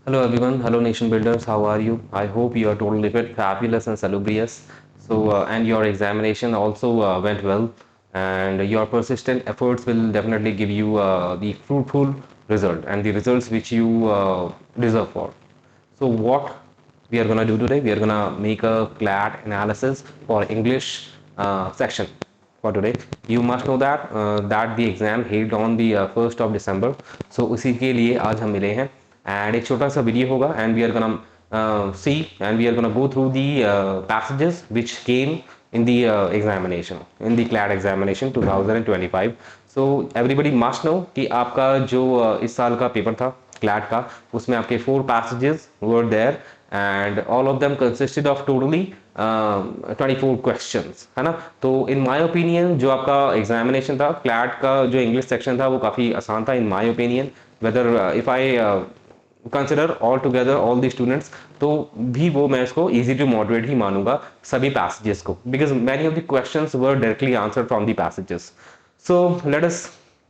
Hello everyone, hello nation builders, how are you? I hope you are totally fit, fabulous and salubrious. And your examination also went well, and your persistent efforts will definitely give you the fruitful result and the results which you deserve for. So what we are gonna do today, we are gonna make a CLAT analysis for English section for today. You must know that the exam held on the 1st of December. So उसी के लिए आज हम मिले हैं and एक छोटा सा वीडियो होगा and we are gonna see and we are gonna go through the passages which came in the examination in the CLAT examination 2025. So everybody must know कि आपका जो इस साल का पेपर था CLAT का, उसमें आपके 4 passages were there and all of them consisted of totally 24 questions, है ना। तो इन माय ओपिनियन जो आपका एग्जामिनेशन था CLAT का, जो इंग्लिश सेक्शन था वो काफ़ी आसान था in my opinion. Whether if I consider all together all the students, तो भी वो मैं इसको इजी टू मॉडरेट ही मानूंगा सभी पैसेजेस को, because many of the questions were directly answer from the passages. So let us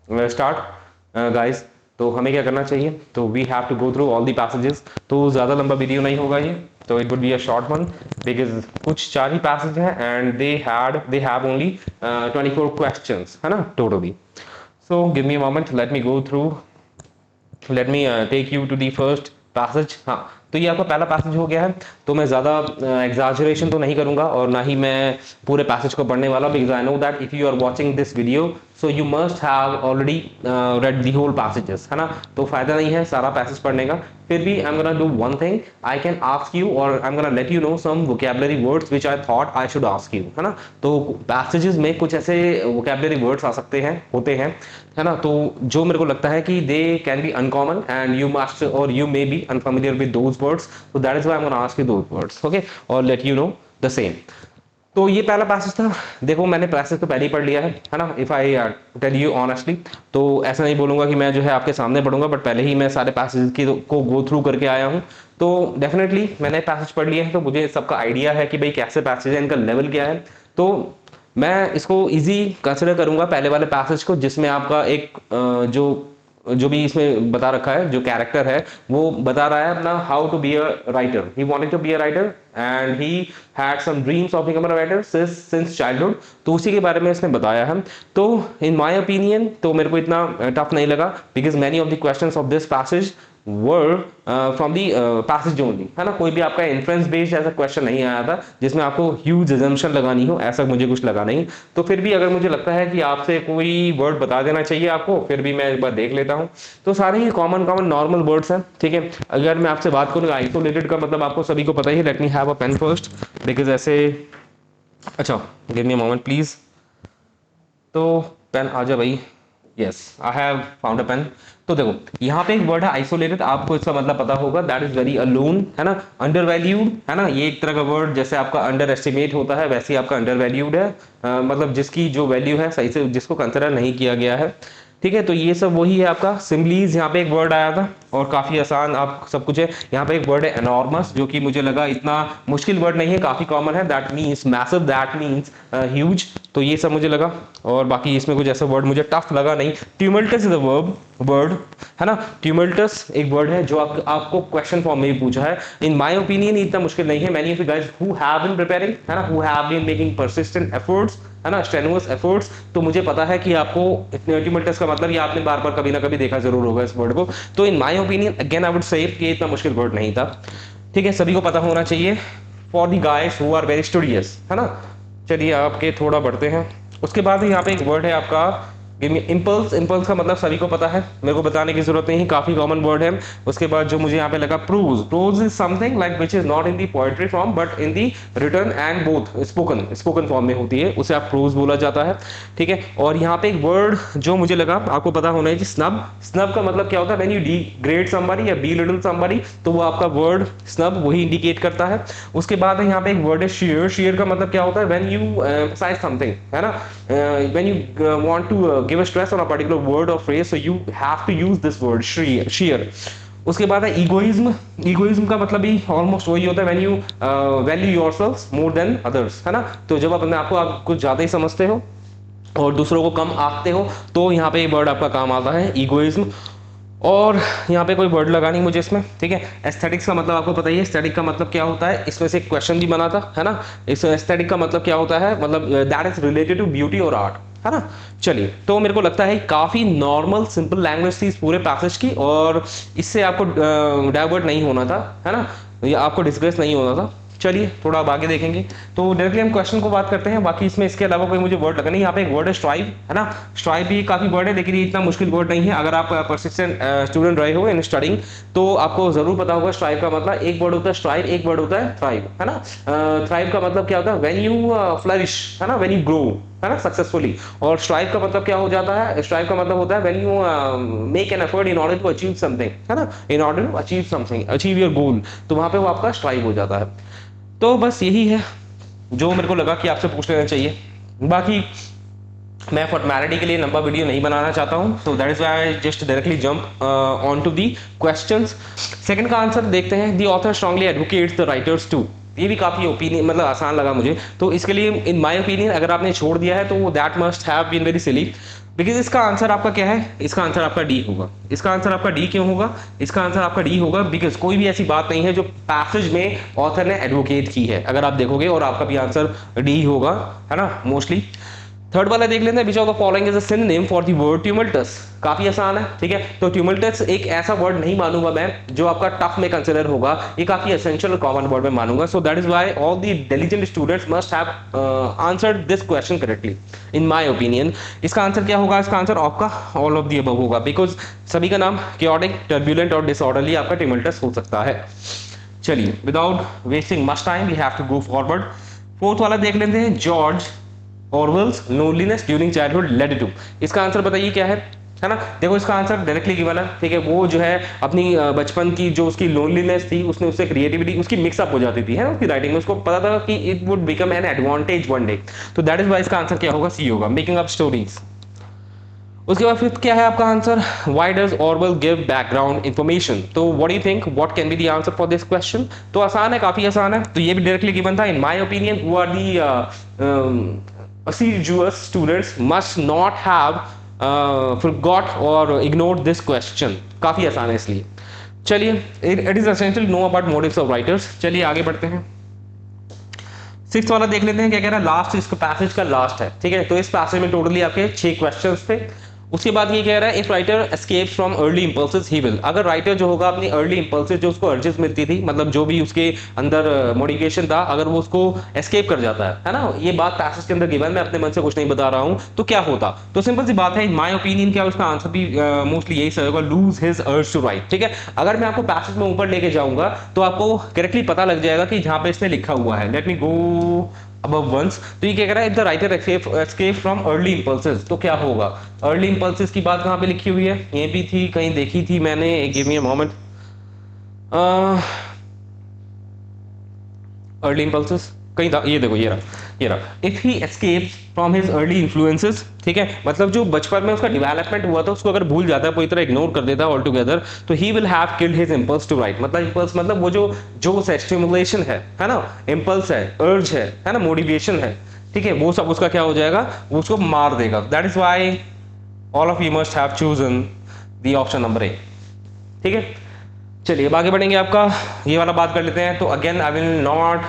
start guys. तो हमें क्या करना चाहिए, तो we have to go through all the passages. तो ज़्यादा लंबा वीडियो नहीं होगा ये, तो it would be a short one because कुछ 4 ही पैसेज हैं and they have only 24 questions, है ना, totally. So give me a moment, let me go through, let me take you to the first passage. हाँ, तो ये आपका पहला पैसेज हो गया है। तो मैं ज़्यादा एग्जैजरेशन तो नहीं करूंगा और ना ही मैं पूरे पैसेज को पढ़ने वाला, because I know that if you are watching this video so you must have already read the whole passages, है ना। तो फायदा नहीं है सारा पैसेज पढ़ने का। फिर भी I am gonna do one thing, I can ask you और I am gonna let you know some vocabulary words which I thought I should ask you, है ना। तो पैसेजेस में कुछ ऐसे वोकैबुलरी वर्ड्स आ सकते हैं, होते हैं, है ना, तो जो मेरे को लगता है कि they can be uncommon and you must or you may be unfamiliar with those words, so that is why I'm going to ask you those words, okay, or let you know the same. तो ये पहला passage था। देखो मैंने passage तो पहले ही पढ़ लिया है ना। If I tell you honestly, तो ऐसा नहीं बोलूंगा कि मैं जो है आपके सामने पढ़ूंगा, बट पहले ही मैं सारे पैसेज की को गो थ्रू करके आया हूँ। तो डेफिनेटली मैंने पैसेज पढ़ लिए हैं, तो मुझे सबका आइडिया है कि भाई कैसे पैसेज है, इनका लेवल क्या है। तो मैं इसको इजी कंसिडर करूंगा पहले वाले पैसेज को, जिसमें आपका एक जो भी इसमें बता रखा है, जो कैरेक्टर है वो बता रहा है अपना how to be a writer. He wanted to be a writer and he had some dreams of become a writer since childhood. तो उसी के बारे में इसने बताया है। तो इन माय ओपिनियन तो मेरे को इतना टफ नहीं लगा, because many of the questions of this passage were from the passage only, है ना। कोई भी आपका इन्फ्रेंस बेस्ड ऐसा क्वेश्चन नहीं आया था जिसमें आपको ह्यूज अजम्पशन लगानी हो, ऐसा मुझे कुछ लगा नहीं। तो फिर भी अगर मुझे लगता है कि आपसे कोई वर्ड बता देना चाहिए आपको, फिर भी मैं एक बार देख लेता हूँ। तो सारे ही कॉमन नॉर्मल वर्ड्स हैं, ठीक है। अगर मैं आपसे बात करूँ आइसोलेटेड का मतलब आपको सभी को पता ही है। Let me have a pen first, because ऐसे, अच्छा give me a moment please. तो पेन आ जा भाई, yes I have found a pen. तो देखो यहाँ पे एक वर्ड है आइसोलेटेड, आपको इसका मतलब पता होगा, दैट इज वेरी अलोन, है ना, अंडर वैल्यूड, है ना। ये एक तरह का वर्ड, जैसे आपका अंडर एस्टिमेट होता है वैसे ही आपका अंडर वैल्यूड है, मतलब जिसकी जो वैल्यू है सही से जिसको कंसिडर नहीं किया गया है, ठीक है। तो ये सब वही है आपका सिम्बलीज। यहाँ पे एक वर्ड आया था और काफी आसान आप सब कुछ है। यहाँ पे एक वर्ड है एनॉर्मस, जो कि मुझे लगा इतना मुश्किल वर्ड नहीं है, काफी कॉमन है। That means massive, that means huge. तो ये सब मुझे लगा, और बाकी इसमें कुछ ऐसा वर्ड मुझे टफ लगा नहीं। ट्यूमल्टस इज अ वर्ड, है ना। ट्यूमल्टस एक वर्ड है जो आपको क्वेश्चन फॉर्म में भी पूछा है। इन माय ओपिनियन इतना मुश्किल नहीं है। Many of you guys who have been preparing, है ना, who have been making persistent efforts, है ना, स्ट्रेनुअस एफर्ट्स, तो मुझे पता है कि आपको ट्यूमल्टस का मतलब ये आपने बार बार कभी ना कभी देखा जरूर होगा इस वर्ड को। तो in my opinion again I would say कि इतना मुश्किल वर्ड नहीं था, ठीक है, सभी को पता होना चाहिए for the guys who are very studious, है ना। चलिए आपके थोड़ा बढ़ते हैं। उसके बाद यहाँ पे एक वर्ड है आपका इम्पल्स। इम्पल्स का मतलब सभी को पता है, मेरे को बताने की जरूरत नहीं, काफी कॉमन वर्ड है। उसके बाद जो मुझे यहाँ पे लगा prose. Prose is something like which is not in the poetry form but in the written and both spoken form में होती है, उसे आप प्रोज बोला जाता है, ठीक है। और यहाँ पे एक वर्ड जो मुझे लगा आपको पता होना है, स्नब। स्नब का मतलब क्या होता है, व्हेन यू डिग्रेड समबडी या बिलिटल समबडी, तो वो आपका वर्ड स्नब वही इंडिकेट करता है। उसके बाद यहाँ पे एक वर्ड है शेयर। शेयर का मतलब क्या होता है, व्हेन यू एम्फसाइज समथिंग, है ना, when you want to give a stress on a particular word or phrase, so you have to use this word sheer. उसके बाद है ईगोइज्म। ईगोइज्म का मतलब भी ऑलमोस्ट वही होता है, when you value yourself more than others, है ना। तो जब अपने आपको आप कुछ ज्यादा ही समझते हो और दूसरों को कम आंकते हो, तो यहाँ पे वर्ड आपका काम आता है ईगोइज्म। और यहाँ पे कोई वर्ड लगा नहीं मुझे इसमें, ठीक है। एस्थेटिक्स का मतलब आपको पता ही है, एस्थेटिक का मतलब क्या होता है, इसमें से एक क्वेश्चन भी बना था, है ना। इस एस्थेटिक का मतलब क्या होता है, मतलब that is related to beauty और आर्ट, है ना। चलिए, तो मेरे को लगता है काफ़ी नॉर्मल सिंपल लैंग्वेज थी इस पूरे पैसेज की, और इससे आपको डाइवर्ट नहीं होना था, है ना, या आपको डिस्ग्रेस नहीं होना था। चलिए थोड़ा अब आगे देखेंगे, तो डायरेक्टली हम क्वेश्चन को बात करते हैं। बाकी इसमें इसके अलावा कोई मुझे वर्ड लगा नहीं। यहाँ पे एक वर्ड है स्ट्राइव, है ना। स्ट्राइव भी काफ़ी वर्ड है, लेकिन ये इतना मुश्किल वर्ड नहीं है। अगर आप परसिस्टेंट स्टूडेंट रहे हो इन स्टडिंग, तो आपको जरूर पता होगा स्ट्राइव का मतलब। एक वर्ड होता है स्ट्राइव, एक वर्ड होता है थ्राइव, है ना। थ्राइव का मतलब क्या होता है, व्हेन यू फ्लरिश, है ना, व्हेन यू ग्रो, है ना, सक्सेसफुली। और स्ट्राइव का मतलब क्या हो जाता है, स्ट्राइव का मतलब होता है when you make an effort in order to achieve something, है ना, in order to achieve something, achieve your goal, तो वहां पे वो आपका स्ट्राइव हो जाता है। तो बस यही है जो मेरे को लगा कि आपसे पूछ लेना चाहिए। बाकी मैं फॉर्मेलिटी के लिए लंबा वीडियो नहीं बनाना चाहता हूं, so that is why I just directly jump on to the questions. Second का आंसर देखते हैं। The author strongly advocates the writers to. ये भी काफी ओपिनियन, मतलब आसान लगा मुझे, तो इसके लिए इन माय ओपिनियन अगर आपने छोड़ दिया है तो that must have been very silly, because इसका आंसर आपका क्या है, इसका आंसर आपका डी होगा। इसका आंसर आपका डी क्यों होगा, इसका आंसर आपका डी होगा बिकॉज कोई भी ऐसी बात नहीं है जो पैसेज में ऑथर ने एडवोकेट की है, अगर आप देखोगे, और आपका भी आंसर डी होगा, है ना, मोस्टली। थर्ड वाला देख लेते हैं, which of the following is a synonym for the word tumultuous. काफी आसान है, ठीक है। तो ट्यूमल्टस एक ऐसा वर्ड नहीं मानूंगा मैं जो आपका टफ में कंसिडर होगा, ये काफी एसेंशियल और कॉमन वर्ड में मानूंगा। सो that is why all the intelligent students must have answered this question correctly in my opinion. इसका आंसर क्या होगा, इसका आंसर आपका ऑल ऑफ द अबव होगा, बिकॉज सभी का नाम chaotic, टर्बुलेंट और डिसऑर्डरली आपका ट्यूमल्टस हो सकता है। चलिए, without wasting much time we have to go forward. Fourth वाला देख लेते हैं, George Orwell's loneliness during childhood led to. इसका आंसर बताइए क्या है ना। देखो इसका आंसर डायरेक्टली गिवन है, ठीक है। वो जो है अपनी बचपन की जो उसकी लोनलीनेस थी, उसने उससे क्रिएटिविटी उसकी मिक्सअप हो जाती थी, है ना, उसकी राइटिंग में। उसको पता था कि it would become an advantage one day, तो दैट इज वाई इसका आंसर क्या होगा, सी होगा, मेकिंग अप स्टोरीज। उसके बाद फिफ्थ क्या है आपका answer, why does Orwell give background information. तो what do you think, what can be the answer for this question. तो आसान है, काफी आसान है, तो ये भी डायरेक्टली गिवन था। In my opinion who are the assiduous students must not have forgot or ignored this question। काफी आसान है इसलिए। चलिए, it is essential to know about motives of writers। चलिए आगे बढ़ते हैं। सिक्स वाला देख लेते हैं, क्या कह रहा है, लास्ट, इसका पैसेज का लास्ट है, ठीक है। तो इस पैसेज में टोटली आपके 6 क्वेश्चंस थे। उसके बाद ये कह रहा है, if writer escapes from early impulses he will. अगर राइटर जो होगा अपनी अर्ली इंपल्सेस, जो उसको अर्जेस मिलती थी, मतलब जो भी उसके अंदर मोटिवेशन था, अगर वो उसको एस्केप कर जाता है ना, ये बात पैसेज के अंदर गिवन, मैं अपने मन से कुछ नहीं बता रहा हूं, तो क्या होता। तो सिंपल सी बात है, इन माय ओपिनियन क्या उसका आंसर भी मोस्टली यही होगा, lose his urge to write, ठीक है। अगर मैं आपको पैसेज में ऊपर लेके जाऊंगा तो आपको करेक्टली पता लग जाएगा कि जहां पे इसने लिखा हुआ है, लेट मी गो above once। तो ये क्या कह रहा है, if the writer escape from early impulses, तो क्या होगा। early impulses की बात कहाँ पे लिखी हुई है, ये भी थी, कहीं देखी थी मैंने, give me a moment। Early impulses कहीं था, ये देखो, ये रहा। If he escapes from his early influences, ठीक है, मतलब जो बचपन में उसका डेवलपमेंट हुआ था उसको अगर भूल जाता है, पूरी तरह इग्नोर कर देता है ऑल टुगेदर, तो he will have killed his impulse to write. मतलब इंपल्स मतलब वो जो स्टिमुलेशन है ना, इंपल्स है, अर्ज है ना, मोटिवेशन है, ठीक है, वो सब उसका क्या हो जाएगा, वो उसको मार देगा। That is why all of you must have chosen the option number A, ठीक है। चलिए अब आगे बढ़ेंगे, आपका ये वाला बात कर लेते हैं। तो again I will not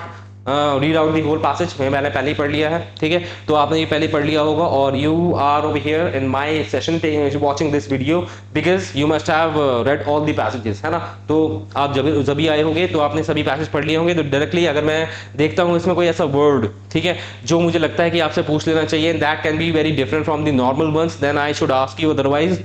read out the whole passage, मैंने पहले ही पढ़ लिया है, ठीक है। तो आपने ये पहले पढ़ लिया होगा, और you are over here in my session watching this video because you must have read all the passages, है ना। तो आप जब भी आए होंगे तो आपने सभी पैसेज पढ़ लिए होंगे। तो डायरेक्टली अगर मैं देखता हूँ इसमें कोई ऐसा वर्ड, ठीक है, जो मुझे लगता है कि आपसे पूछ लेना चाहिए, that can be very different from the normal ones, then I should ask you, otherwise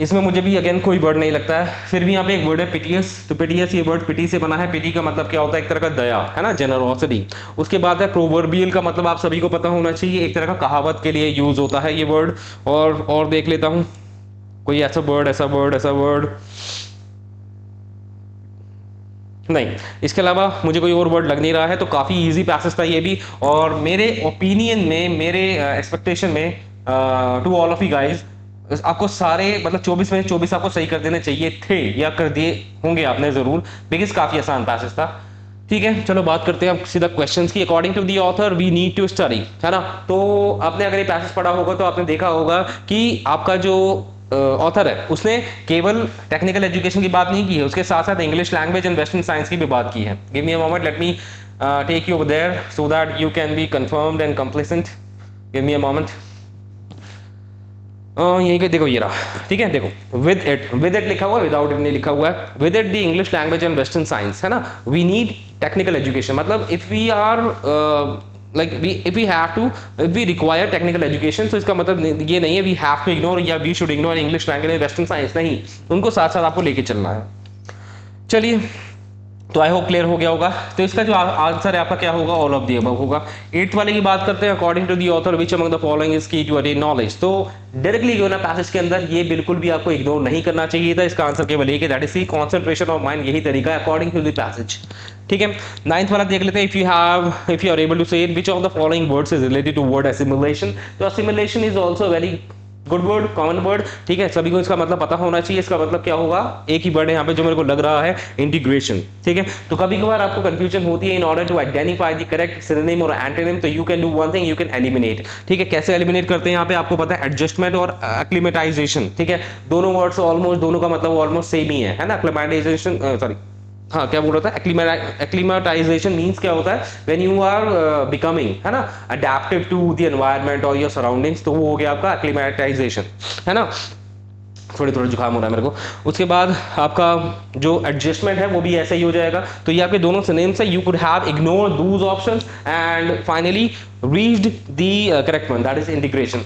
इसमें मुझे भी अगेन कोई वर्ड नहीं लगता है। फिर भी यहाँ पे एक वर्ड है पिटियस। तो पिटियस, ये वर्ड पिटी से बना है। पिटी का मतलब क्या होता है, एक तरह का दया, है ना, जेनरोसिटी। उसके बाद है प्रोवर्बियल का मतलब आप सभी को पता होना चाहिए, एक तरह का कहावत के लिए यूज होता है ये वर्ड। और देख लेता हूँ कोई ऐसा वर्ड नहीं, इसके अलावा मुझे कोई और वर्ड लग नहीं रहा है। तो काफी इजी पैसेज था ये भी, और मेरे ओपिनियन में, मेरे एक्सपेक्टेशन में, to all of you guys, आपको सारे मतलब 24 में 24 आपको सही कर देने चाहिए थे, या कर दिए होंगे आपने जरूर, बिकॉज काफी आसान पैसेज था, ठीक है। चलो बात करते हैं सीधा क्वेश्चंस की। According to the author we need to study, है ना। तो आपने अगर ये पैसेज पढ़ा होगा तो आपने देखा होगा कि आपका जो ऑथर है उसने केवल टेक्निकल एजुकेशन की बात नहीं की है, उसके साथ साथ English language and western science की भी बात की है. Give me a moment, let me take you over there so that you can be confirmed and complacent. Give me a moment. यही के देखो ये रहा, ठीक है. देखो विद इट लिखा हुआ है, विदाउट इट नहीं लिखा हुआ है. With it the English language and western science, है ना. वी नीड टेक्निकल एजुकेशन, मतलब if we are if we have to, if we require technical education, तो इसका मतलब ये नहीं है we have to ignore या we should ignore English language western science, नहीं, उनको साथ साथ आपको लेके चलना है. चलिए, तो आई होप क्लियर हो गया होगा. तो इसका जो आंसर है आपका क्या होगा, ऑल ऑफ द अबव होगा. 8th वाले की बात करते हैं. According to the author which among the following is key to attain knowledge. तो डायरेक्टली जो है ना पैसेज के अंदर ये बिल्कुल भी आपको इग्नोर नहीं करना चाहिए था. इसका आंसर केवल एक है, that is C concentration of mind. यही तरीका है अकॉर्डिंग टू द पैसेज, ठीक है. 9th वाला देख लेते हैं. If you are able to say which of the following words is related to word assimilation. तो assimilation is also very good word, common word, ठीक है. सभी को इसका मतलब पता होना चाहिए. इसका मतलब क्या होगा, एक ही वर्ड है यहाँ पे जो मेरे को लग रहा है, इंटीग्रेशन, ठीक है. तो कभी कभार आपको कंफ्यूजन होती है. In order to identify the correct synonym और एंटोनिम, तो you can do one thing, you can eliminate, ठीक है. कैसे एलिमिनेट करते हैं यहाँ पे आपको पता है, एडजस्टमेंट और एक्लिमेटाइजेशन, ठीक है. दोनों वर्ड्स ऑलमोस्ट, दोनों का मतलब ऑलमोस्ट सेम ही है ना. एक्लिमेटाइजेशन, सॉरी, हाँ क्या बोल रहा था, एक्लिमेटाइजेशन मींस क्या होता है, व्हेन यू आर बिकमिंग, है ना, अडैप्टिव टू द एनवायरनमेंट और योर सराउंडिंग्स, तो वो हो गया आपका एक्लिमेटाइजेशन, है ना. थोड़ी जुकाम हो रहा है मेरे को. उसके बाद आपका जो एडजस्टमेंट है वो भी ऐसा ही हो जाएगा. तो ये आपके दोनों सिनोनिम्स है. You could have ignore Dooj options and finally reached the correct one, that is integration,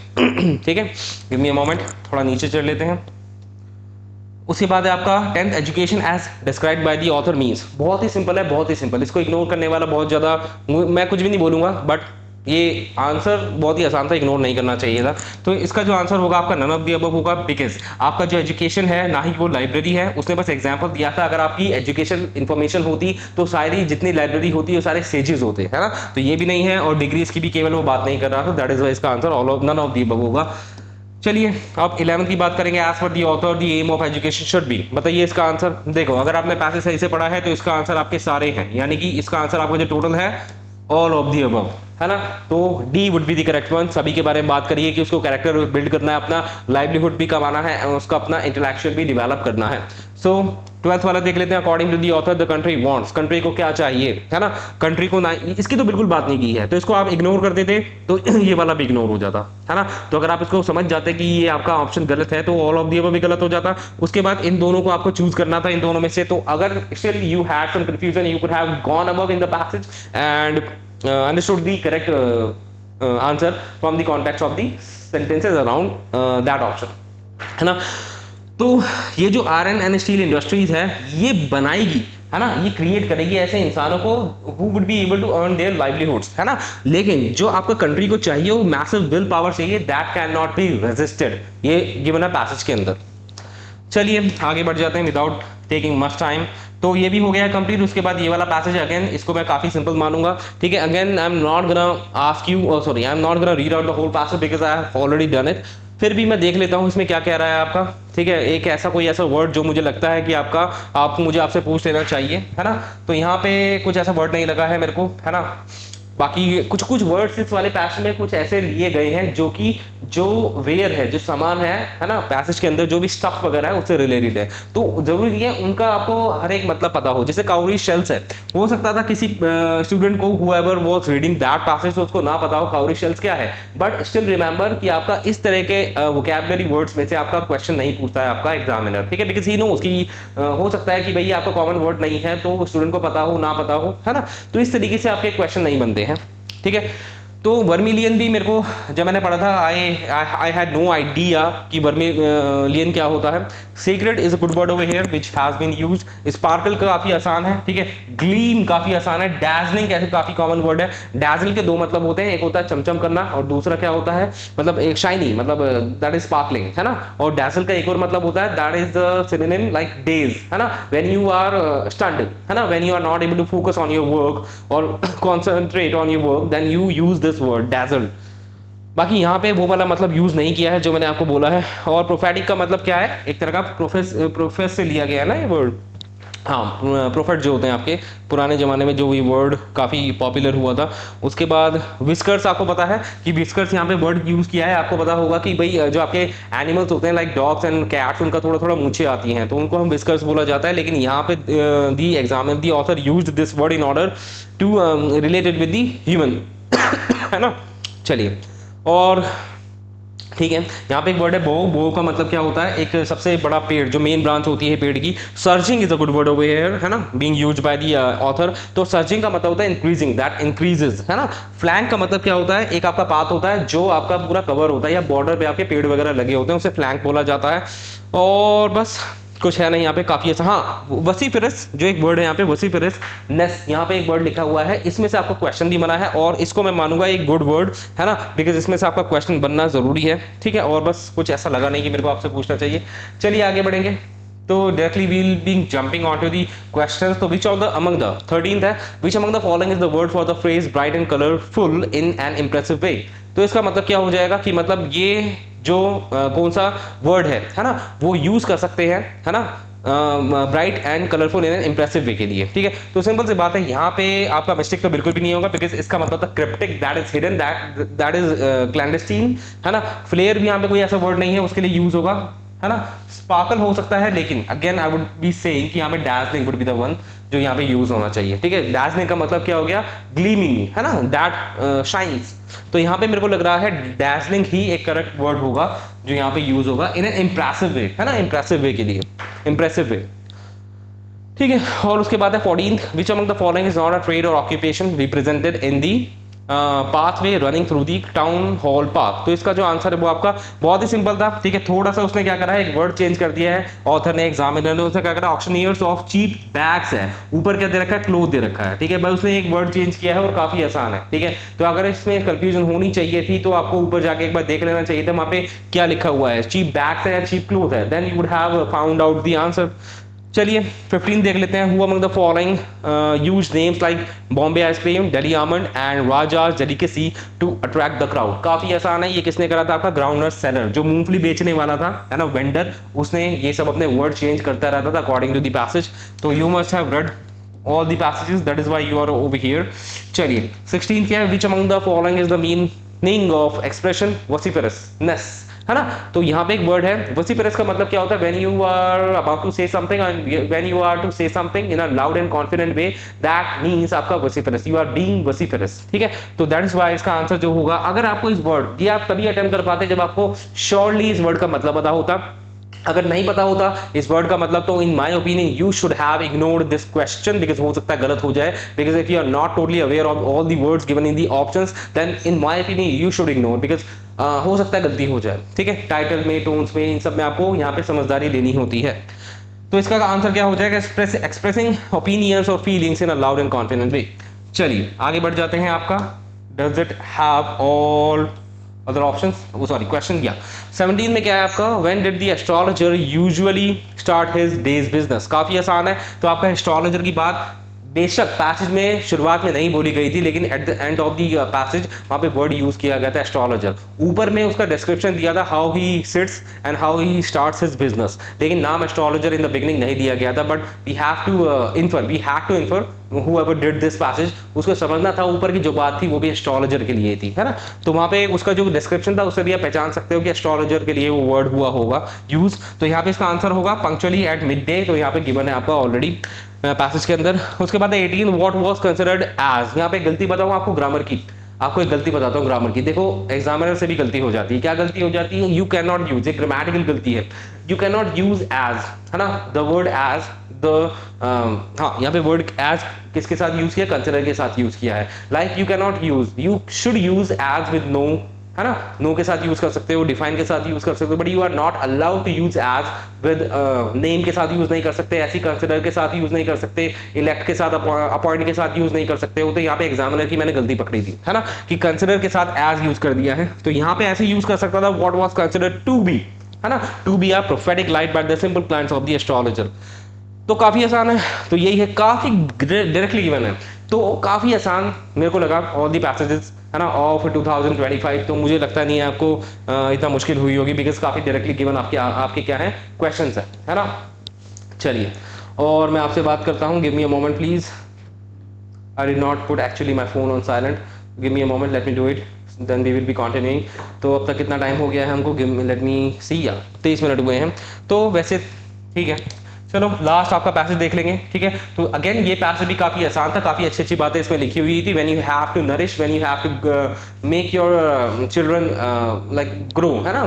ठीक है. गिव मी अ मोमेंट, थोड़ा नीचे चढ़ लेते हैं. उसके बाद है आपका 10th education as described by the author means. बहुत ही सिंपल है, बहुत ही सिंपल. इसको इग्नोर करने वाला बहुत ज़्यादा, मैं कुछ भी नहीं बोलूँगा, बट ये आंसर बहुत ही आसान था, इग्नोर नहीं करना चाहिए था. तो इसका जो आंसर होगा आपका नन ऑफ द अबव होगा, बिकॉज आपका जो एजुकेशन है ना ही वो लाइब्रेरी है. उसने बस एग्जांपल दिया था. अगर आपकी एजुकेशन इन्फॉर्मेशन होती तो सारी जितनी लाइब्रेरी होती है वो सारे सेजेस होते, है ना. तो ये भी नहीं है और डिग्रीज की भी केवल वो बात नहीं कर रहा था. दैट इज वाई इसका answer all of none of the above होगा. चलिए अब 11th की बात करेंगे. As per the author the aim of education should be. बताइए इसका आंसर. देखो अगर आपने पैसे सही से पढ़ा है तो इसका आंसर आपके सारे हैं, यानी कि इसका आंसर आपका जो टोटल है ऑल ऑफ दी अबव, है ना. तो D would be the correct one. सभी के बारे में बात करिए कि उसको कैरेक्टर बिल्ड करना है, अपना लाइवलीहुड भी कमाना है और उसका अपना इंटेलेक्चुअल भी डेवलप करना है. सो 12th वाला देख लेते हैं. According to the author the country wants. Country को क्या चाहिए, है ना. कंट्री को ना, इसकी तो बिल्कुल बात नहीं की है, तो इसको आप इग्नोर कर देते तो ये वाला भी इग्नोर हो जाता, है ना. तो अगर आप इसको समझ जाते कि ये आपका ऑप्शन गलत है तो ऑल ऑफ दी अबव भी गलत हो जाता. उसके बाद इन दोनों को आपको चूज करना था, इन दोनों में से. तो अगर still you had some confusion, you could have gone above in the passage and understood the correct answer from the context of the sentences around that option, है ना. तो ये जो आयरन एंड स्टील इंडस्ट्रीज है ये बनाएगी, है ना, ये क्रिएट करेगी ऐसे इंसानों को who would be able to earn their livelihoods, है ना. लेकिन जो आपका कंट्री को चाहिए वो मैसिव विल पावर चाहिए, that cannot be resisted. ये गिवन है पैसेज के अंदर. चलिए आगे बढ़ जाते हैं विदाउट टेकिंग मच टाइम. तो ये भी हो गया कंप्लीट. उसके बाद ये वाला पैसेज अगेन इसको मैं काफी सिंपल मानूंगा, ठीक है. Again I am not gonna ask you, sorry I am not gonna read out the whole passage because I have already done it. फिर भी मैं देख लेता हूँ इसमें क्या कह रहा है आपका, ठीक है. एक ऐसा कोई ऐसा वर्ड जो मुझे लगता है कि मुझे आपसे पूछ लेना चाहिए, है ना. तो यहाँ पे कुछ ऐसा वर्ड नहीं लगा है मेरे को, है ना. बाकी कुछ वर्ड्स इस वाले पैसेज में कुछ ऐसे लिए गए हैं जो वेयर है, जो सामान है ना, पैसेज के अंदर जो भी स्टफ वगैरह है उससे रिलेटेड है. तो जरूरी है उनका आपको हर एक मतलब पता हो. जैसे काउरी शेल्स है, हो सकता था किसी स्टूडेंट को whoever was reading that passage तो उसको ना पता हो काउरी शेल्स क्या है, बट स्टिल रिमेंबर कि आपका इस तरह के वोकैबुलरी वर्ड्स में से आपका क्वेश्चन नहीं पूछता है आपका एग्जामिनर, ठीक है. बिकॉज ही नोस कि हो सकता है कि भाई आपका कॉमन वर्ड नहीं है तो स्टूडेंट को पता हो ना पता हो, है ना. तो इस तरीके से आपके क्वेश्चन नहीं बनते हैं, ठीक है. तो वर्मिलियन भी मेरे को जब मैंने पढ़ा था आई हैड नो आइडिया कि वर्मिलियन क्या होता है. Secret is a good word over here which has been used. Sparkle काफी आसान है, ठीक है. ग्लीम काफी आसान है. डैजलिंग ऐसे काफी कॉमन वर्ड है. डैजल के दो मतलब होते हैं, एक होता है चमचम करना और दूसरा क्या होता है, मतलब एक शाइनी, मतलब दैट इज स्पार्कलिंग, है ना. और डैजल का एक और मतलब होता है, that is the synonym like daze, है ना. व्हेन यू आर स्टन्ड, है ना, when you are not able to focus on your work और concentrate on your work, then you use this word dazzled. बाकी यहाँ पे वो वाला मतलब यूज नहीं किया है जो मैंने आपको बोला है. और प्रोफेटिक का मतलब क्या है, एक तरह का प्रोफेस से लिया गया है ना ये वर्ड. हाँ, प्रोफेट जो होते हैं आपके पुराने ज़माने में, जो ये वर्ड काफ़ी पॉपुलर हुआ था। उसके बाद विस्कर्स, आपको पता है कि विस्कर्स यहाँ पे वर्ड यूज़ किया है। आपको पता होगा कि भाई जो आपके एनिमल्स होते हैं लाइक डॉग्स एंड कैट्स, उनका थोड़ा थोड़ा मूंछें आती हैं, तो उनको हम विस्कर्स बोला जाता है। लेकिन यहाँ पे the author used this word in order to related with the human है ना। चलिए, और ठीक है, यहाँ पे एक वर्ड है बो। बो का मतलब क्या होता है? एक सबसे बड़ा पेड़, जो मेन ब्रांच होती है पेड़ की। Surging is a good word over here, है ना, being used by the author. तो सर्जिंग का मतलब होता है इंक्रीजिंग, दैट इंक्रीजेस, है ना। फ्लैंक का मतलब क्या होता है? एक आपका पाथ होता है जो आपका पूरा कवर होता है, या बॉर्डर पे आपके पेड़ वगैरह लगे होते हैं, उसे फ्लैंक बोला जाता है। और बस कुछ है नहीं यहाँ पे, काफी अच्छा। हाँ, वसीफिरस जो एक वर्ड है यहाँ पे, वसीफिरस नेस, यहाँ पे एक वर्ड लिखा हुआ है, इसमें से आपको क्वेश्चन भी बना है, और इसको मैं मानूंगा एक गुड वर्ड, है ना, बिकॉज इसमें से आपका क्वेश्चन बनना जरूरी है। ठीक है, और बस कुछ ऐसा लगा नहीं कि मेरे को आपसे पूछना चाहिए। चलिए आगे बढ़ेंगे। तो directly we'll be jumping on to the question. तो which of the among the 13th है, which among the following is the word for the phrase bright and colourful in an impressive way. तो इसका मतलब क्या हो जाएगा कि मतलब ये जो कौन सा वर्ड है ना, वो यूज कर सकते हैं, है ना, bright and colourful in an impressive way के लिए। ठीक है, तो सिंपल सी बात है, यहाँ पे आपका मिस्टेक तो बिल्कुल भी नहीं होगा, बिकॉज इसका मतलब था cryptic, that is hidden, that is clandestine, है ना। फ्लेयर भी यहाँ पे कोई ऐसा वर्ड नहीं है उसके लिए यूज होगा, है ना। स्पार्कल हो सकता है, लेकिन again I would be saying कि यहाँ पे डैज़लिंग वुड बी द वन जो यहाँ पे यूज होना चाहिए। ठीक है, डैज़लिंग का मतलब क्या हो गया? ग्लीमिंग, है ना, दैट शाइन्स। तो यहाँ पे मेरे को लग रहा है डैज़लिंग ही एक करेक्ट वर्ड होगा जो यहाँ पे यूज होगा इन एन इंप्रेसिव वे, है ना, इंप्रेसिव वे के लिए, इंप्रेसिव वे। ठीक है, और उसके बाद है 14th, which among the following is not a trade और occupation represented in the pathway running through the town hall park. तो इसका जो आंसर है वो आपका बहुत ही सिंपल था। ठीक है, थोड़ा सा उसने क्या करा है, एक वर्ड चेंज कर दिया है ऑथर ने, एग्जामिनर ने। उसने क्या करा, ऑक्शनियर्स ऑफ चीप बैग्स है, ऊपर क्या दे रखा है, क्लोथ दे रखा है। ठीक है भाई, उसने एक वर्ड चेंज किया है और काफी आसान है। ठीक है, तो अगर इसमें कंफ्यूजन होनी चाहिए थी तो आपको ऊपर जाके एक बार देख लेना चाहिए था वहां पे क्या लिखा हुआ है, चीप बैग्स है या चीप क्लोथ है, then you would have found out the answer. चलिए 15 देख लेते हैं। Who among the following use names like Bombay ice cream, Delhi almond and Raja's delicacy to attract the crowd. काफी आसान है, ये किसने करा था? आपका ग्राउंडनट सेलर, जो मूंगफली बेचने वाला था, है ना, वेंडर, उसने ये सब अपने वर्ड चेंज करता रहता था अकॉर्डिंग टू द पैसेज। तो you must have red all the passages, that is why you are over here. चलिए 16 क्या है? which among the following is the meaning of expression vociferousness, है ना। तो यहाँ पे एक वर्ड है vociferous, का मतलब क्या होता है? when you are about to say something and when you are to say something in a loud and confident way, that means आपका vociferous, you are being vociferous। ठीक है, तो that is why इसका आंसर जो होगा, अगर आपको इस वर्ड ये आप तभी अटेम्प्ट कर पाते जब आपको श्योरली इस वर्ड का मतलब पता होता। अगर नहीं पता होता इस वर्ड का मतलब, तो in my opinion you should have ignored this question, because हो सकता है गलत हो जाए। Because if you are not totally aware of all the words given in the options, then in my opinion you should ignore, because हो सकता है गलती हो जाए। ठीक है, टाइटल में, टोन्स में, इन सब में आपको यहाँ पे समझदारी लेनी होती है। तो इसका आंसर क्या हो जाएगा? एक्सप्रेसिंग ओपिनियंस और feelings in a loud and confident way. चलिए आगे बढ़ जाते हैं। आपका does it have all other options? वो सॉरी, क्वेश्चन क्या 17 में क्या है आपका? When did the astrologer usually start his day's business. काफी आसान है। तो आपका एस्ट्रोलॉजर की बात बेशक पैसेज में शुरुआत में नहीं बोली गई थी, लेकिन at the end of the passage वहां पे वर्ड यूज किया गया था एस्ट्रोलॉजर। ऊपर में उसका डिस्क्रिप्शन दिया था how he sits and how he starts his business, लेकिन नाम एस्ट्रोलॉजर इन द बिगिनिंग नहीं दिया गया था। But we have to infer whoever did this passage, उसको समझना था ऊपर की जो बात थी वो भी एस्ट्रोलॉजर के लिए थी, है ना। तो वहां पे उसका जो डिस्क्रिप्शन था उससे भी आप पहचान सकते हो कि एस्ट्रोलॉजर के लिए वो वर्ड हुआ होगा यूज। तो यहाँ पे इसका आंसर होगा पंक्चुअली एट मिड डे। तो यहाँ पे गिवन है आपका ऑलरेडी पैसेज के अंदर। उसके बाद 18 व्हाट वाज कंसिडर्ड एज। यहाँ पे गलती बताऊँ आपको ग्रामर की, आपको एक गलती बताता हूँ ग्रामर की। देखो एग्जामिनर से भी गलती हो जाती है। क्या गलती हो जाती है? यू कैन नॉट यूज, एक ग्रामेटिकल गलती है। You can not use as, है ना, द वर्ड एज द हाँ, यहाँ पे वर्ड एज किसके साथ यूज किया? कंसिडर के साथ यूज किया है। Like you can not use, you should use as with no, है ना, नो के साथ यूज कर सकते हो, डिफाइन के साथ यूज कर सकते हो, but you are not allowed to use as with name के साथ यूज नहीं कर सकते, ऐसी कंसिडर के साथ यूज नहीं कर सकते, इलेक्ट के साथ, अपॉइंट के साथ यूज नहीं कर सकते हो। तो यहाँ पे एग्जामिनर की मैंने गलती पकड़ी थी, है ना, कि कंसिडर के साथ एज यूज कर दिया है। तो यहाँ पे ऐसे यूज कर सकता था what was considered to be, है ना, to be a prophetic light by the simple plans of the astrologer. तो काफी आसान है। तो यही है, काफी डायरेक्टली गिवन है, तो काफी आसान मेरे को लगा ऑल दी पैसेजेस, है ना, ऑफ 2025। तो मुझे लगता नहीं है आपको इतना मुश्किल हुई होगी, बिकॉज काफी डायरेक्टली गिवन आपके क्या है, क्वेश्चंस है ना। चलिए और मैं आपसे बात करता हूँ. Give me a moment please. I did not put actually my phone on silent. Give me a moment, let me do it. Then we will be continuing. तो अब तक कितना टाइम हो गया है हमको? लेट मी सी, या 23 मिनट हुए हैं. तो वैसे ठीक है, चलो लास्ट आपका पैसेज देख लेंगे. ठीक है, तो अगेन ये पैसेज भी काफ़ी आसान था, काफ़ी अच्छी अच्छी बातें इसमें लिखी हुई थी. When you have to nourish, when you have to make your children like grow, है ना,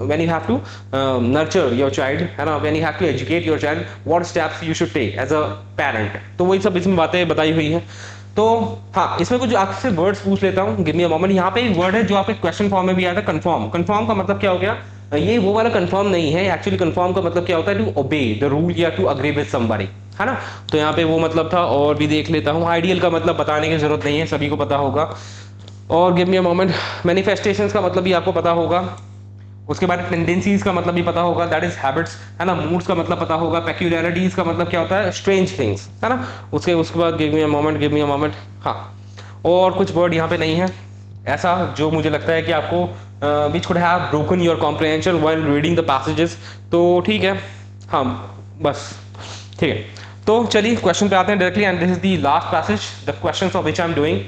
when you have to nurture your child, है ना, when you have to educate your child, what steps you should take as a parent. तो वही सब इसमें बातें बताई हुई हैं. तो हाँ, इसमें कुछ आपसे वर्ड्स पूछ लेता हूँ. Give me a moment. यहाँ पे एक वर्ड है जो आपके क्वेश्चन फॉर्म में भी आया था, कंफर्म. कंफर्म का मतलब क्या हो गया? ये वो वाला कंफर्म नहीं है. एक्चुअली कंफर्म का मतलब क्या होता है? टू ओबे द रूल या टू अग्री विद समबडी, है ना. तो यहाँ पे वो मतलब था. और भी देख लेता हूँ. आइडियल का मतलब बताने की जरूरत नहीं है, सभी को पता होगा. और give me a moment. Manifestations का मतलब भी आपको पता होगा. उसके बाद टेंडेंसीज का मतलब भी पता होगा, दैट इज हैबिट्स, है ना. मूड्स का मतलब पता होगा. पेक्यूलियरिटीज का मतलब क्या होता है? स्ट्रेंज थिंग्स, है ना. उसके बाद give me a moment, give me a moment. हाँ, और कुछ वर्ड यहाँ पे नहीं है ऐसा जो मुझे लगता है कि आपको which could have broken your comprehension while reading the passages. तो ठीक है, हाँ बस ठीक है. तो चलिए क्वेश्चन पे आते हैं directly. And this is the last passage, the questions of which I am doing.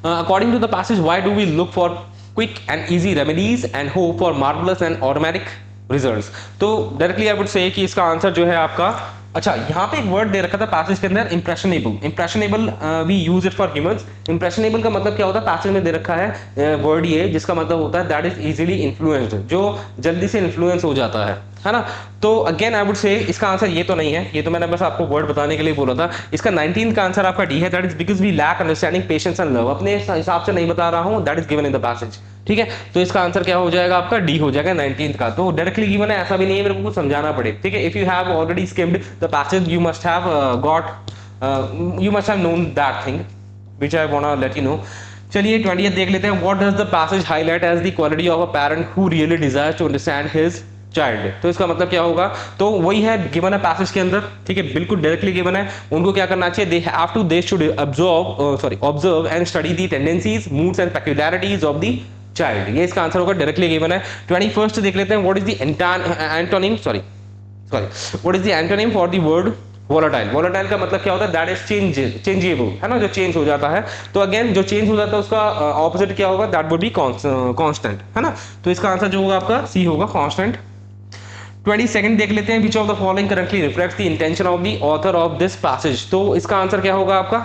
According to the passage, why do we look for quick and easy remedies and hope for marvelous and automatic results? तो directly I would say कि इसका answer जो है आपका, अच्छा यहाँ पे एक वर्ड दे रखा था पैसेज के अंदर, impressionable. Impressionable we use it for humans. Impressionable का मतलब क्या होता है? पैसेज में दे रखा है वर्ड ये, जिसका मतलब होता है दैट इज इजीली इन्फ्लुएंस्ड, जो जल्दी से इन्फ्लुएंस हो जाता है ना. तो अगेन आई वुड से इसका आंसर ये तो नहीं है. ये तो मैंने बस आपको वर्ड बताने के लिए बोला था. इसका 19th का आंसर आपका डी है. That is because we lack understanding, patience and love. अपने हिसाब से नहीं बता रहा हूँ, that is given in the passage. ठीक है, तो इसका आंसर क्या हो जाएगा आपका? डी हो जाएगा 19th का. तो डायरेक्टली गिवन है, ऐसा भी नहीं है मेरे को कुछ समझाना पड़े. ठीक है, if you have already skimmed the passage, you must have got, you must have known that thing which I want to let you know. चलिए 20th देख लेते हैं. What does the passage highlight as the quality of a parent who really desires to understand his child. तो इसका मतलब क्या होगा? तो वही है गिवन है पैसेज के अंदर. ठीक है, बिल्कुल डायरेक्टली गिवन है. उनको क्या करना चाहिए? They should observe and study the tendencies, moods and peculiarities of the child. ये इसका आंसर होगा, डायरेक्टली गिवन है. 21st देख लेते हैं. What is the antonym, what is the antonym for the word volatile. Volatile का मतलब क्या होता है? दैट इज चेंजेबल, है ना, जो चेंज हो जाता है. तो अगेन जो चेंज हो जाता है उसका ऑपोजिट क्या होगा? दैट वुड बी कांस्टेंट, है ना. तो इसका आंसर जो होगा आपका सी होगा, कांस्टेंट. 22nd देख लेते हैं. Which of the following correctly reflects the intention of the author of this passage. तो इसका आंसर क्या होगा आपका?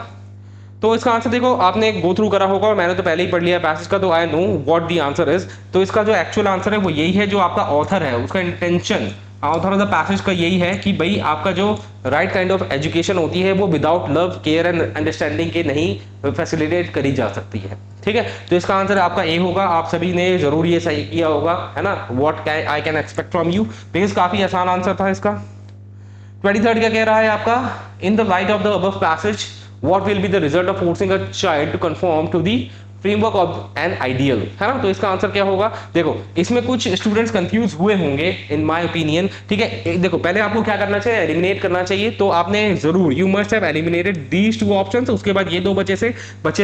तो इसका आंसर देखो, आपने गो थ्रू करा होगा और मैंने तो पहले ही पढ़ लिया पैसेज का, तो I know what the answer is. तो इसका जो एक्चुअल आंसर है वो यही है, जो आपका ऑथर है उसका intention, author of the passage का यही है कि भाई आपका जो राइट काइंड ऑफ एजुकेशन होती है वो without love, care and understanding के नहीं फैसिलिटेट करी जा सकती है. ठीक है, तो इसका आंसर आपका ए होगा. आप सभी ने जरूर ये सही किया होगा, है ना. What I can expect from you, because काफी आसान आंसर था इसका. 23rd क्या कह रहा है आपका? In the light of the above passage, what will be the result of forcing a child to conform to the framework of an ideal, है ना. तो इसका आंसर क्या होगा? देखो इसमें कुछ स्टूडेंट्स कंफ्यूज हुए होंगे इन माय ओपिनियन. ठीक है, देखो पहले आपको क्या करना चाहिए? एलिमिनेट करना चाहिए. तो आपने जरूर, you must have eliminated these two options. उसके बाद ये दो बचे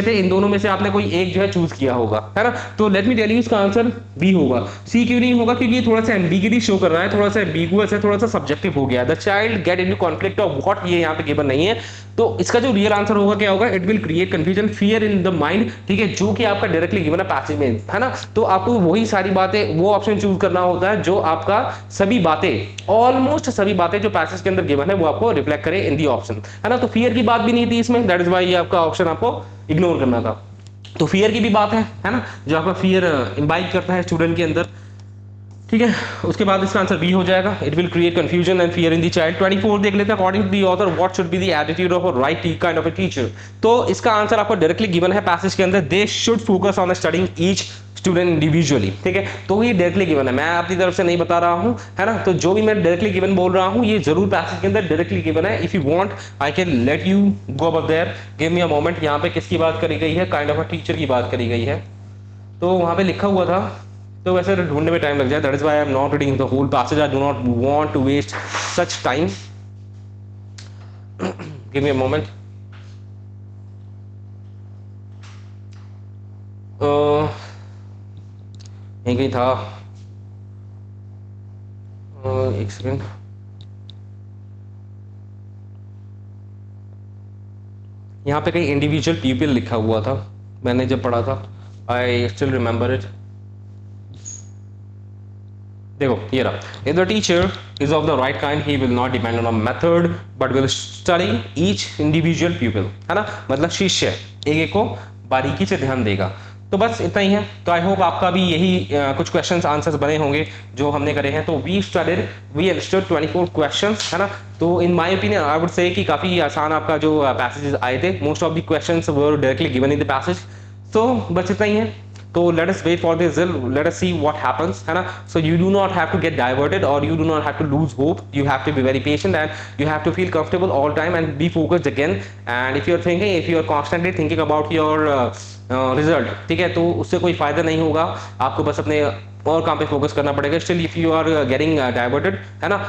थे, इन दोनों में से आपने कोई एक जो है चूज किया होगा, है ना. तो लेट मी टेल यू, इसका आंसर बी होगा. सी क्यों नहीं होगा? क्योंकि ये थोड़ा सा एम्बिगिटी शो कर रहा है, थोड़ा सा एम्बिगुअस है, थोड़ा सा सब्जेक्टिव हो गया. The child get into conflict of what, ये यहाँ पे गिवन नहीं है. तो इसका जो रियल आंसर होगा क्या होगा? It will create confusion, fear in the mind. ठीक है, जो कि आपका डायरेक्टली गिवन है पैसेज में, है ना. तो आपको वही सारी बातें, वो ऑप्शन चूज करना होता है जो आपका सभी बातें, ऑलमोस्ट सभी बातें जो पैसेज के अंदर गिवन है वो आपको रिफ्लेक्ट करे इन दी ऑप्शन, है ना. तो फियर की बात भी नहीं थी इसमें, दैट इज व्हाई ये आपका ऑप्शन आपको इग्नोर करना था. तो फियर की भी बात है ना, जो आपका फियर इम्बाइब करता है स्टूडेंट के अंदर. ठीक है, उसके बाद इसका आंसर बी हो जाएगा. It will create confusion and fear in the child. 24 देख लेते हैं. According to the author what should be the attitude of a right kind of a teacher. तो इसका आंसर आपको डायरेक्टली गिवन है पैसेज के अंदर. They should focus on studying each student individually. ठीक है, तो ये डायरेक्टली गिवन है, मैं अपनी तरफ से नहीं बता रहा हूं, है ना. तो जो भी मैं डायरेक्टली गिवन बोल रहा हूं ये जरूर पैसेज के अंदर डायरेक्टली गिवन है. If you want I can let you go about their. Give me a moment. यहाँ पे किसकी बात करी गई है? काइंड ऑफ अ टीचर की बात करी गई है. तो वहां पे लिखा हुआ था, तो वैसे ढूंढने में टाइम लग जाए. That is why I am not reading the whole passage. I do not want to waste such time. Give me a moment. यहीं कहीं था, एक सेकेंड. यहाँ पे कहीं इंडिविजुअल पीपल लिखा हुआ था, मैंने जब पढ़ा था, आई स्टिल रिमेंबर इट। देखो ये रहा, if the teacher is of the right kind he will not depend on method but will study each individual people, है ना, मतलब शिष्य एक एक को बारीकी से ध्यान देगा। तो बस इतना ही है। तो आई होप आपका भी यही कुछ क्वेश्चंस आंसर्स बने होंगे जो हमने करे हैं। तो वी अंडरस्टूड 24 क्वेश्चंस, है ना। तो in my opinion I would say कि काफी आसान आपका जो पैसेजेस आए थे, most of the questions were directly given in the passage. तो बस इतना ही है। तो let us wait for the result, let us see what happens, है ना। So you do not have to get diverted or you do not have to lose hope, you have to be very patient and you have to feel comfortable all time and be focused again। And if you are constantly thinking about your result, ठीक है, तो उससे कोई फायदा नहीं होगा, आपको बस अपने और काम पे फोकस करना पड़ेगा। Still if you are getting diverted, है ना,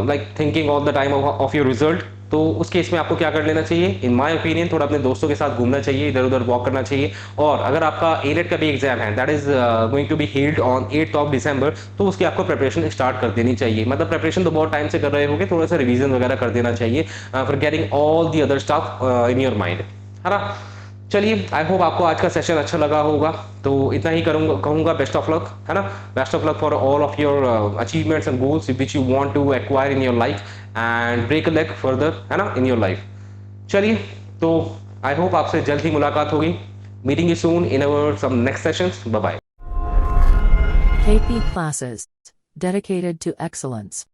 like thinking all the time of your result, तो उस केस में आपको क्या कर लेना चाहिए, इन माय ओपिनियन थोड़ा अपने दोस्तों के साथ घूमना चाहिए, इधर उधर वॉक करना चाहिए। और अगर आपका A-NET का भी एग्जाम है, that is going to be held on 8th of December, तो उसकी आपको प्रिपरेशन स्टार्ट कर देनी चाहिए। मतलब प्रिपरेशन तो बहुत टाइम से कर रहे होगे, थोड़ा सा रिवीजन वगैरह कर देना चाहिए for getting all the other stuff in your mind, है ना। चलिए, आई होप आपको आज का सेशन अच्छा लगा होगा। तो इतना ही कहूँगा बेस्ट ऑफ लक, है ना। Best of luck for all of your achievements and goals which you want to acquire in your life and break a leg further, है ना, इन योर लाइफ। चलिए, तो आई होप आपसे जल्द ही मुलाकात होगी। Meeting you soon in our some next sessions. Bye bye. KP Classes, dedicated to excellence.